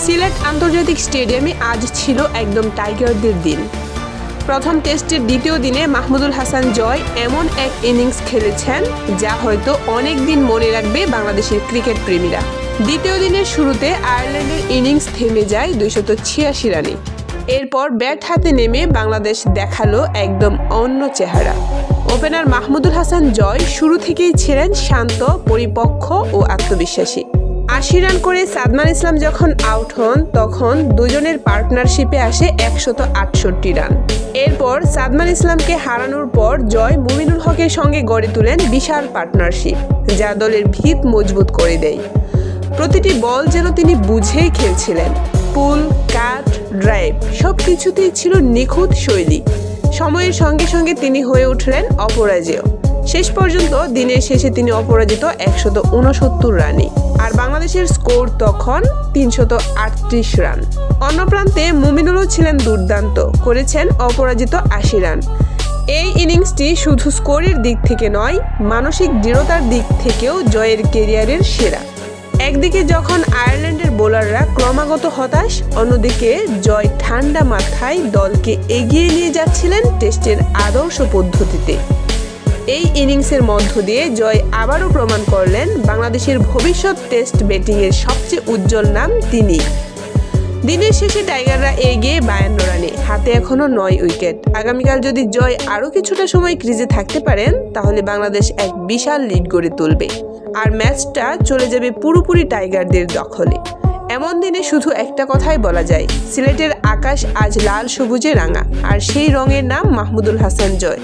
সিলেট আন্তর্জাতিক স্টেডিয়ামে আজ ছিল একদম টাইগারদের দিন। প্রথম টেস্টের দ্বিতীয় দিনে মাহমুদুল হাসান জয় এমন এক ইনিংস খেলেছেন যা হয়তো অনেক দিন মনে রাখবে বাংলাদেশের ক্রিকেট প্রেমীরা। দ্বিতীয় দিনের শুরুতে আয়ারল্যান্ডের ইনিংস থেমে যায় 286 রানে। এরপর ব্যাট হাতে নেমে বাংলাদেশ দেখালো একদম অন্য চেহারা। ওপেনার মাহমুদুল হাসান জয় শুরু থেকেই ছিলেন শান্ত, পরিপক্ক ও আত্মবিশ্বাসী। 80 রান করে সাদমান ইসলাম যখন আউট হন তখন দুজনের পার্টনারশিপে আসে 168 রান। এরপর সাদমান ইসলামকে হারানোর পর জয় মুমিনুল হকের সঙ্গে গড়ে তোলেন বিশাল পার্টনারশিপ, যা দলের ভিত মজবুত করে দেয়। প্রতিটি বল যেন তিনি বুঝেই খেলছিলেন। পুল, কাট, ড্রাইভ সবকিছুতেই ছিল নিখুঁত শৈলী। সময়ের সঙ্গে সঙ্গে তিনি হয়ে উঠলেন অপরাজেয়। শেষ পর্যন্ত দিনের শেষে তিনি অপরাজিত 169 রানে। আর বাংলাদেশের স্কোর তখন 338 রান। অন্য প্রান্তে মুমিনুলও ছিলেন দুর্দান্ত, করেছেন অপরাজিত 80 রান। এই ইনিংসটি শুধু স্কোরের দিক থেকে নয়, মানসিক দৃঢ়তার দিক থেকেও জয়ের ক্যারিয়ারের সেরা। একদিকে যখন আয়ারল্যান্ডের বোলাররা ক্রমাগত হতাশ, অন্যদিকে জয় ঠান্ডা মাথায় দলকে এগিয়ে নিয়ে যাচ্ছিলেন টেস্টের আদর্শ পদ্ধতিতে। এই ইনিংসের মধ্য দিয়ে জয় আবারও প্রমাণ করলেন বাংলাদেশের ভবিষ্যৎ টেস্ট ব্যাটিংয়ের সবচেয়ে উজ্জ্বল নাম তিনি। দিনের শেষে টাইগাররা এগিয়ে 52 রানে, হাতে এখনও 9 উইকেট। আগামীকাল যদি জয় আরও কিছুটা সময় ক্রিজে থাকতে পারেন তাহলে বাংলাদেশ এক বিশাল লিড গড়ে তুলবে, আর ম্যাচটা চলে যাবে পুরোপুরি টাইগারদের দখলে। এমন দিনে শুধু একটা কথাই বলা যায়, সিলেটের আকাশ আজ লাল সবুজে রাঙা, আর সেই রঙের নাম মাহমুদুল হাসান জয়।